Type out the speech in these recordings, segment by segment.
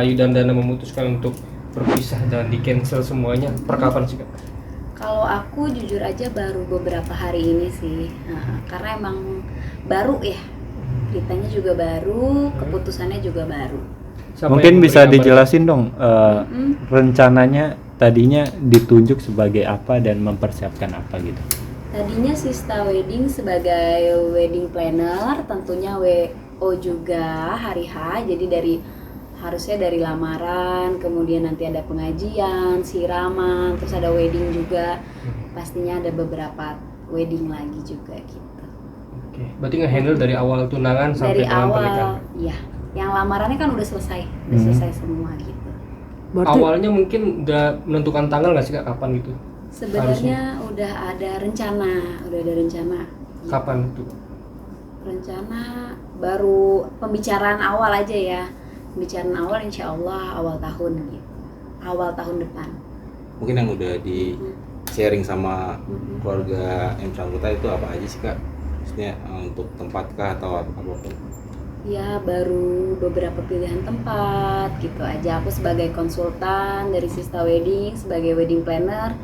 Ayu dan Dana memutuskan untuk berpisah dan di cancel semuanya? Perkapan sih Kak? Kalau aku jujur aja baru beberapa hari ini sih, karena emang baru ya, beritanya juga baru, keputusannya juga baru. Siapa Mungkin yang bisa memberi kabar? dijelasin dong rencananya tadinya ditunjuk sebagai apa dan mempersiapkan apa gitu. Tadinya Sista Wedding sebagai wedding planner, tentunya WO juga hari H, jadi harusnya dari lamaran, kemudian nanti ada pengajian, siraman, terus ada wedding juga, pastinya ada beberapa wedding lagi juga gitu. Oke, berarti nge-handle dari awal tunangan sampai Dari dengan pernikahan? awal, iya, yang lamarannya kan udah selesai semua gitu. Berarti Awalnya mungkin udah menentukan tanggal nggak sih Kak, kapan gitu? Sebenarnya udah ada rencana. Kapan itu? Rencana baru pembicaraan awal aja ya. Pembicaraan awal insya Allah awal tahun gitu. Awal tahun depan. Mungkin yang udah di sharing sama keluarga yang bersangkutan itu apa aja sih Kak? Maksudnya untuk tempat kah atau apapun? Ya baru beberapa pilihan tempat gitu aja. Aku sebagai konsultan dari Sista Wedding, sebagai wedding planner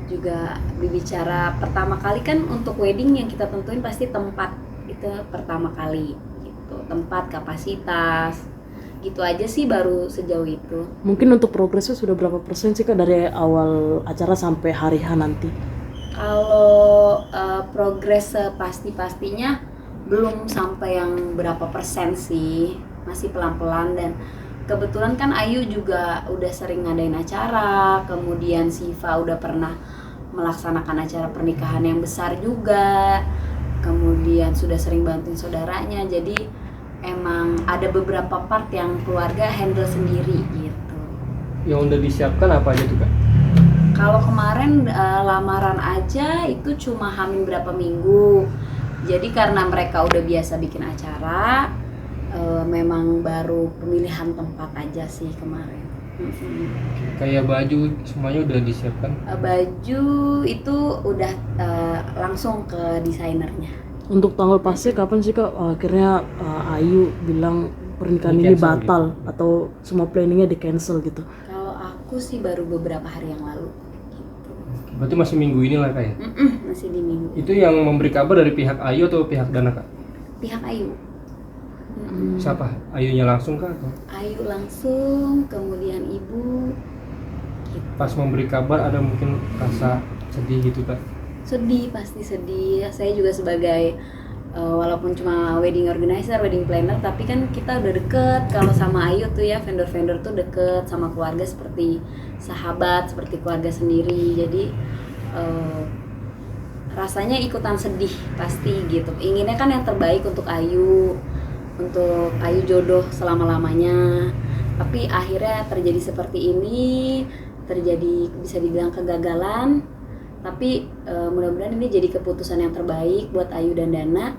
juga berbicara pertama kali kan untuk wedding yang kita tentuin pasti tempat itu pertama kali gitu, tempat, kapasitas gitu aja sih baru sejauh itu. mungkin untuk progresnya sudah berapa persen sih Kak dari awal acara sampai hari H nanti? Kalau progres pasti-pastinya belum sampai yang berapa persen sih, masih pelan-pelan. Dan kebetulan kan Ayu juga udah sering ngadain acara, kemudian Siva udah pernah melaksanakan acara pernikahan yang besar juga, kemudian sudah sering bantuin saudaranya, jadi emang ada beberapa part yang keluarga handle sendiri gitu. Yang udah disiapkan apa aja tuh Kak? Kalau kemarin lamaran aja itu cuma hamil berapa minggu. Jadi karena mereka udah biasa bikin acara, memang baru pemilihan tempat aja sih kemarin. Kayak baju semuanya udah disiapkan? Baju itu udah langsung ke desainernya. Untuk tanggal pasti kapan sih Kak akhirnya Ayu bilang pernikahan ini Di-cancel batal atau semua planningnya di cancel gitu? Kalau aku sih baru beberapa hari yang lalu. Gitu. Berarti masih minggu ini lah Kak ya? Masih di minggu. Itu yang memberi kabar dari pihak Ayu atau pihak Dana Kak? Pihak Ayu. Siapa? Ayunya langsung Kak atau? Ayu langsung, kemudian ibu. Gitu. Pas memberi kabar ada mungkin rasa sedih gitu Kak? Sedih, pasti sedih. Saya juga sebagai walaupun cuma wedding organizer, wedding planner, tapi kan kita udah deket. Kalau sama Ayu tuh ya, vendor-vendor tuh deket sama keluarga seperti sahabat, seperti keluarga sendiri. Jadi rasanya ikutan sedih pasti gitu. Inginnya kan yang terbaik untuk Ayu jodoh selama-lamanya. Tapi akhirnya terjadi seperti ini, terjadi bisa dibilang kegagalan. Tapi mudah-mudahan ini jadi keputusan yang terbaik buat Ayu dan Dana.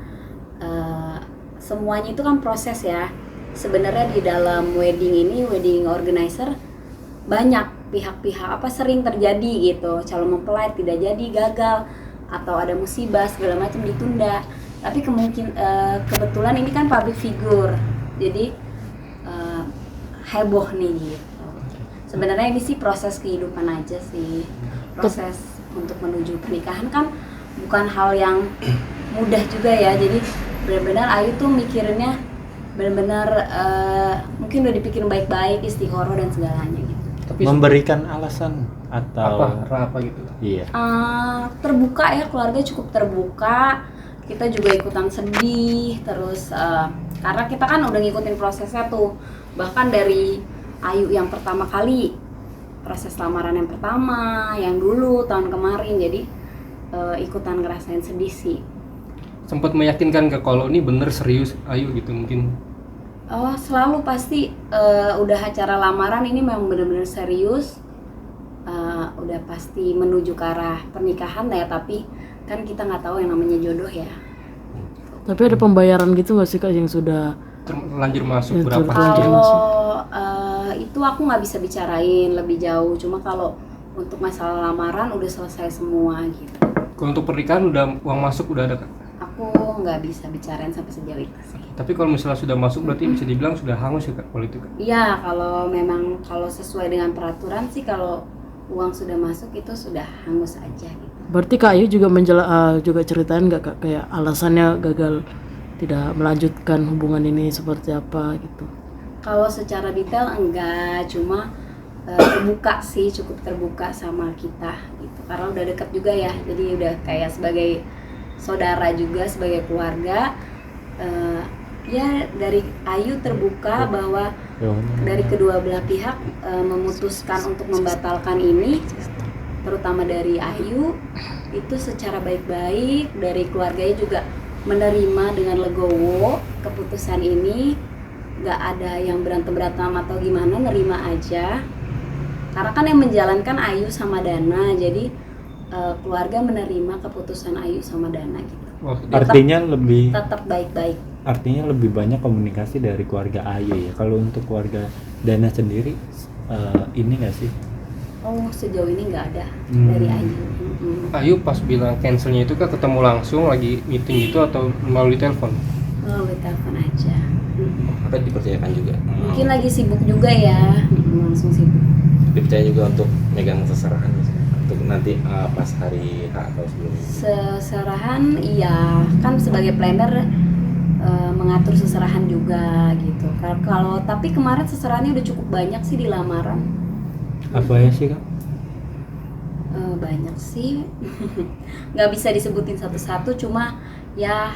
Semuanya itu kan proses ya. Sebenarnya di dalam wedding ini, wedding organizer banyak pihak-pihak sering terjadi gitu. Calon mempelai tidak jadi, gagal, atau ada musibah segala macam ditunda. Tapi kebetulan ini kan public figure, jadi heboh nih gitu. Sebenarnya ini sih proses kehidupan aja sih. Proses untuk menuju pernikahan kan bukan hal yang mudah juga ya. Jadi benar-benar Ayu tuh mikirinnya benar-benar mungkin udah dipikirin baik-baik, istikharah dan segalanya gitu. Tapi Memberikan alasan atau apa gitu? Iya. Terbuka ya, keluarga cukup terbuka. Kita juga ikutan sedih terus karena kita kan udah ngikutin prosesnya tuh, bahkan dari Ayu yang pertama kali proses lamaran yang pertama, yang dulu tahun kemarin, jadi ikutan ngerasain sedih sih. Sempat meyakinkan ke kalau ini bener serius Ayu gitu mungkin? Selalu pasti udah acara lamaran ini memang benar-benar serius, udah pasti menuju ke arah pernikahan ya, tapi kan kita nggak tahu yang namanya jodoh ya. Tapi ada pembayaran gitu nggak sih Kak yang sudah Terlanjur masuk Ya, berapa? terlanjur. Kalau itu aku nggak bisa bicarain lebih jauh, cuma kalau untuk masalah lamaran udah selesai semua gitu. Kalau untuk pernikahan udah uang masuk udah ada Kak? Aku nggak bisa bicarain sampai sejauh itu sih. Tapi kalau misalnya sudah masuk berarti bisa dibilang sudah hangus ya Kak kalau itu Kak? Iya, kalau sesuai dengan peraturan sih, kalau uang sudah masuk itu sudah hangus aja gitu. Berarti Kak Ayu juga juga ceritain nggak Kak kayak alasannya gagal tidak melanjutkan hubungan ini seperti apa gitu? Kalau secara detail enggak, cuma terbuka sih, cukup terbuka sama kita gitu. Karena udah dekat juga ya, jadi udah kayak sebagai saudara juga, sebagai keluarga. Ya dari Ayu terbuka bahwa dari kedua belah pihak memutuskan untuk membatalkan ini, terutama dari Ayu itu secara baik-baik, dari keluarganya juga menerima dengan legowo keputusan ini, nggak ada yang berantem-berantem atau gimana, nerima aja. Karena kan yang menjalankan Ayu sama Dana, jadi keluarga menerima keputusan Ayu sama Dana gitu. Artinya tetap baik-baik. Artinya lebih banyak komunikasi dari keluarga Ayu ya. Kalau untuk keluarga Dana sendiri ini nggak sih? Oh, sejauh ini nggak ada dari Ayu. Ayu pas bilang cancelnya itu Kak ketemu langsung lagi meeting itu atau melalui telepon? Melalui telepon aja. Atau dipercayakan juga? Mungkin lagi sibuk juga ya, langsung sibuk. Dipercaya juga untuk megang seserahan untuk nanti pas hari H atau sebelumnya? Seserahan iya, kan sebagai planner mengatur seserahan juga gitu. Kalau tapi kemarin seserahannya udah cukup banyak sih di lamaran. Apa ya sih Kak? Banyak sih, nggak bisa disebutin satu-satu, cuma ya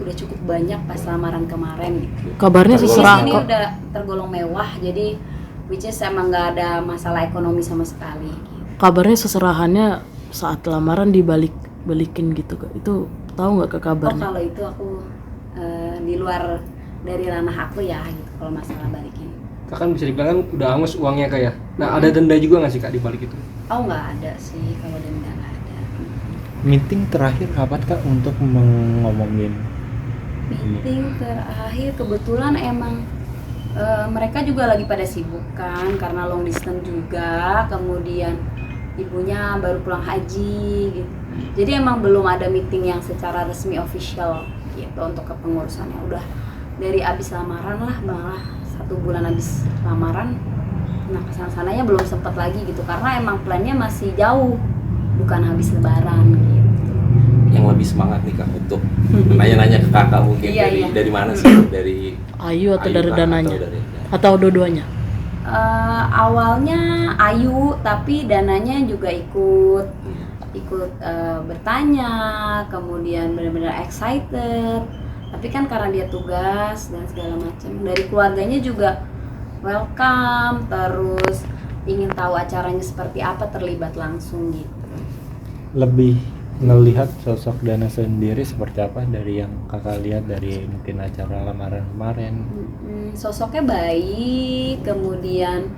udah cukup banyak pas lamaran kemarin gitu. Kabarnya Ini kok. udah tergolong mewah, jadi which is emang nggak ada masalah ekonomi sama sekali gitu. Kabarnya seserahannya saat lamaran balikin gitu Kak. Itu tahu nggak ke kabarnya? Kalau itu aku di luar dari ranah aku ya gitu, kalau masalah balikin. Kak kan bisa dibilang kan udah hangus uangnya Kak ya. Nah ada denda juga nggak sih Kak di balik itu? Oh nggak ada sih, kalau denda nggak ada. Meeting terakhir kapan Kak untuk ngomongin Meeting terakhir kebetulan emang mereka juga lagi pada sibuk kan, karena long distance juga, kemudian ibunya baru pulang haji gitu. Jadi emang belum ada meeting yang secara resmi official gitu untuk kepengurusannya. Udah dari abis lamaran lah, malah 1 bulan abis lamaran. Nah kesana-sananya belum sempet lagi gitu, karena emang plannya masih jauh, bukan habis lebaran gitu. Yang lebih semangat nih Kak untuk nanya-nanya ke kakak mungkin dari mana sih? Dari Ayu atau dari Kak, Dananya? atau dari Atau dua-duanya? Awalnya Ayu, tapi Dananya juga ikut bertanya, kemudian benar-benar excited. Tapi kan karena dia tugas dan segala macam, dari keluarganya juga welcome, terus ingin tahu acaranya seperti apa, terlibat langsung gitu. lebih ngelihat sosok Dana sendiri seperti apa dari yang kakak lihat dari mungkin acara lamaran kemarin? Sosoknya baik, kemudian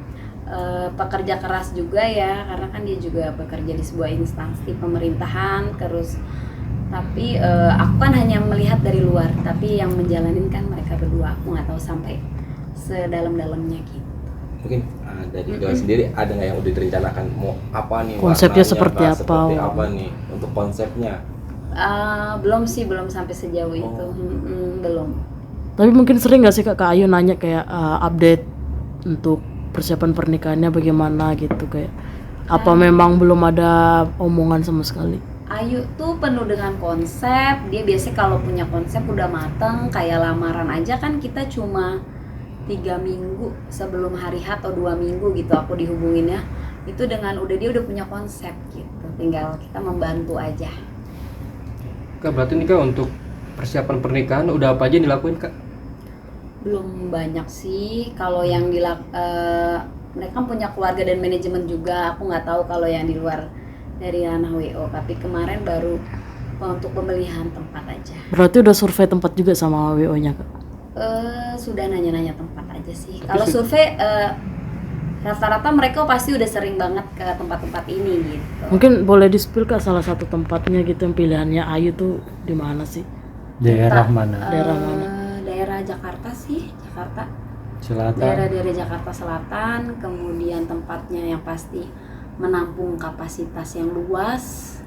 pekerja keras juga ya, karena kan dia juga bekerja di sebuah instansi pemerintahan. Terus tapi aku kan hanya melihat dari luar, tapi yang menjalanin kan mereka berdua. Aku nggak tahu sampai sedalam-dalamnya gitu. mungkin dari Dona sendiri ada nggak yang udah direncanakan mau apa nih, Konsepnya warnanya, seperti apa? seperti apa nih untuk konsepnya? Belum sih, belum sampai sejauh itu. Belum. Tapi mungkin sering nggak sih Kak Ayu nanya kayak update untuk persiapan pernikahannya bagaimana gitu, kayak apa memang belum ada omongan sama sekali? Ayu tuh penuh dengan konsep. Dia biasanya kalau punya konsep udah mateng. Kayak lamaran aja kan kita cuma 3 minggu sebelum hari H atau 2 minggu gitu aku dihubunginnya. Itu dengan dia udah punya konsep gitu. Tinggal kita membantu aja. Kak berarti nih Kak untuk persiapan pernikahan udah apa aja yang dilakuin Kak? Belum banyak sih. Kalau yang mereka punya keluarga dan manajemen juga. Aku nggak tahu kalau yang di luar dari ranah WO. Tapi kemarin baru untuk pemilihan tempat aja. Berarti udah survei tempat juga sama WO-nya Kak? Sudah nanya-nanya tempat aja sih. Kalau survei rata-rata mereka pasti udah sering banget ke tempat-tempat ini gitu. Mungkin boleh di-spill Kak salah satu tempatnya gitu yang pilihannya Ayu tuh di mana sih? Daerah mana? Daerah mana? Daerah Jakarta sih, Jakarta. Selatan. Daerah Jakarta Selatan, kemudian tempatnya yang pasti menampung kapasitas yang luas,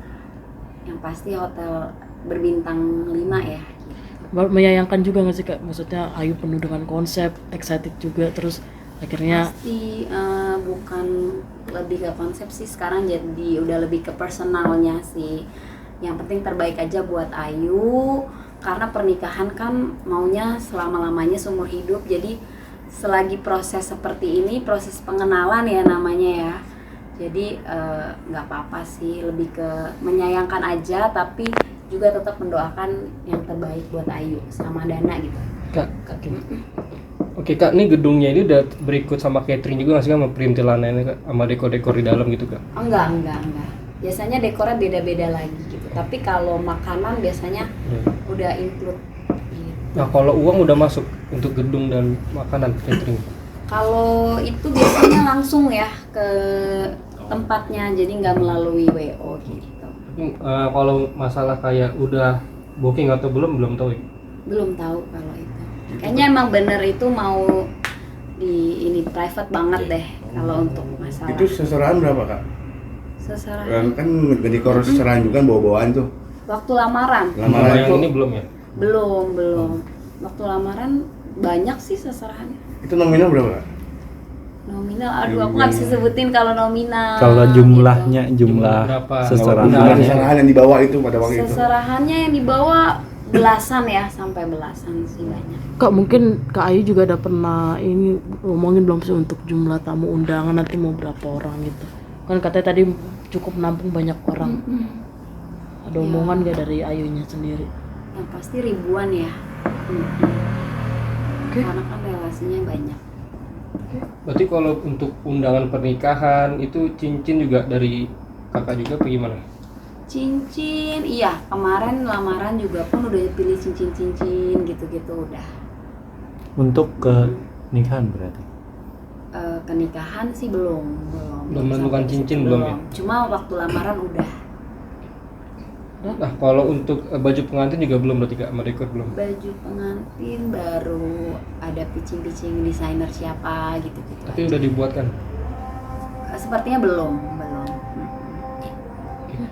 yang pasti hotel berbintang 5 ya. Gitu. menyayangkan juga nggak sih Kak? Maksudnya Ayu penuh dengan konsep, excited juga, terus akhirnya Pasti bukan lebih ke konsep sih, sekarang jadi udah lebih ke personalnya sih. Yang penting terbaik aja buat Ayu, karena pernikahan kan maunya selama-lamanya seumur hidup. Jadi selagi proses seperti ini, proses pengenalan ya namanya ya, jadi nggak apa-apa sih, lebih ke menyayangkan aja, tapi juga tetap mendoakan yang terbaik buat Ayu sama Dana gitu. Kak, oke Kak, ini gedungnya ini udah berikut sama catering juga nggak sih, sama perintilannya ini Kak, sama dekor-dekor di dalam gitu Kak? Enggak. Biasanya dekornya beda-beda lagi gitu. Tapi kalau makanan biasanya udah include gitu. Nah kalau uang udah masuk untuk gedung dan makanan catering? Kalau itu biasanya langsung ya ke tempatnya, jadi nggak melalui WO gitu. Kalau masalah kayak udah booking atau belum tahu ya? Belum tahu kalau itu. Kayaknya emang bener itu mau di ini private banget deh kalau untuk masalah. Itu seserahan berapa Kak? Seserahan Kan dekor seserahan juga bawa-bawaan tuh. waktu lamaran. Lamaran yang itu ini belum ya? Belum. Waktu lamaran banyak sih seserahannya. itu nominal berapa Kak? Nominal, aduh aku nggak bisa sebutin kalau nominal. Kalau jumlahnya, jumlah Berapa? seserahan. Jumlah seserahan yang dibawa itu pada waktu itu. Seserahannya yang dibawa belasan ya, sampai belasan sih banyak. Kak mungkin Kak Ayu juga ada pernah ini ngomongin belum sih untuk jumlah tamu undangan nanti mau berapa orang gitu? Kan katanya tadi cukup nampung banyak orang. Ada omongan gak dari Ayunya sendiri? Yang pasti ribuan ya. Oke. Karena kan relasinya banyak. Berarti kalau untuk undangan pernikahan itu cincin juga dari kakak juga apa gimana? Cincin, iya kemarin lamaran juga pun udah pilih cincin-cincin gitu-gitu udah. Untuk ke nikahan berarti. Kenikahan sih belum. Belum menentukan Sampai cincin situ belum ya? Cuma waktu lamaran udah. Nah kalau untuk baju pengantin juga belum berarti Kak, sama dekor belum? Baju pengantin baru ada pitching-pitching desainer siapa gitu-gitu. Tapi udah dibuat kan? Sepertinya belum.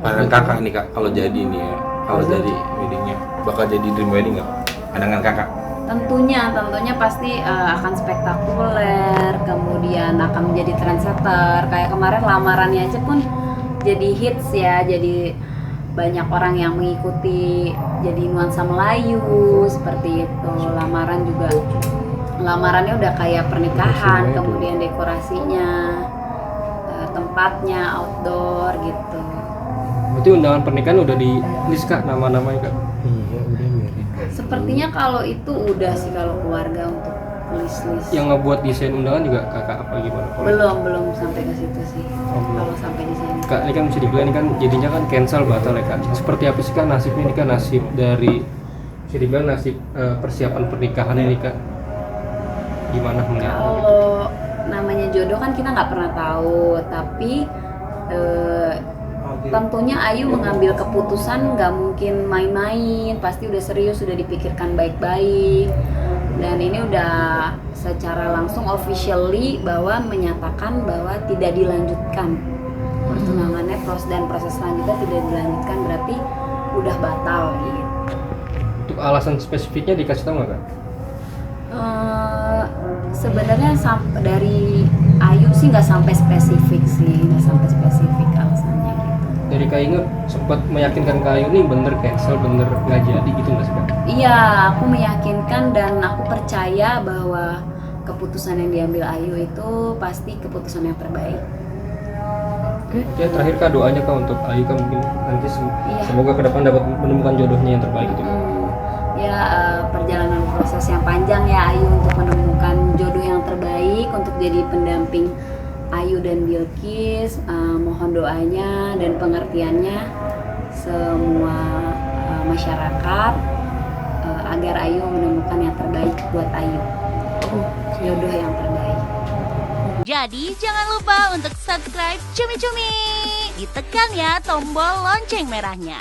Pandangan kakak nih Kak, kalau jadi nih ya, kalau jadi weddingnya bakal jadi dream wedding nggak? Pandangan kakak? Tentunya pasti akan spektakuler, kemudian akan menjadi trendsetter. Kayak kemarin lamarannya aja pun jadi hits ya, jadi banyak orang yang mengikuti, jadi nuansa Melayu seperti itu. Lamarannya udah kayak pernikahan, kemudian dekorasinya, tempatnya outdoor gitu. Berarti undangan pernikahan udah di list Kak, nama-namanya Kak? Iya, udah biarin. Sepertinya kalau itu udah sih, kalau keluarga untuk list. Yang ngebuat desain undangan juga kakak apa gimana? Belum sampai ke situ sih. Kalau sampai di sini. Kak, ini kan bisa dibilang ini kan jadinya kan cancel batal ya Kak. Seperti apa sih Kak nasibnya ini Kak, nasib dari bisa dibilang nasib persiapan pernikahan ini Kak? Gimana melihat? Kalau namanya jodoh kan kita nggak pernah tahu, tapi tentunya Ayu mengambil keputusan nggak mungkin main-main, pasti udah serius, sudah dipikirkan baik-baik. Dan ini udah secara langsung officially bahwa menyatakan bahwa tidak dilanjutkan pertunangannya, dan proses selanjutnya tidak dilanjutkan, berarti udah batal gitu. Untuk alasan spesifiknya dikasih tahu nggak Kak? Sebenarnya dari Ayu sih nggak sampai spesifik alasannya gitu. Dari Kak Inge sempat meyakinkan Kak Ayu nih bener cancel, bener nggak jadi gitu nggak sih Kak? Iya, aku meyakinkan dan aku percaya bahwa keputusan yang diambil Ayu itu pasti keputusan yang terbaik. Oke, terakhir Kak doanya Kak untuk Ayu Kak, mungkin nanti semoga ke depan dapat menemukan jodohnya yang terbaik gitu. Perjalanan proses yang panjang ya Ayu untuk menemukan jodoh yang terbaik untuk jadi pendamping Ayu dan Bilqis. Mohon doanya dan pengertiannya semua masyarakat agar Ayu menemukan yang terbaik buat Ayu, jodoh yang terbaik. Jadi jangan lupa untuk subscribe Cumi Cumi. Ditekan ya tombol lonceng merahnya.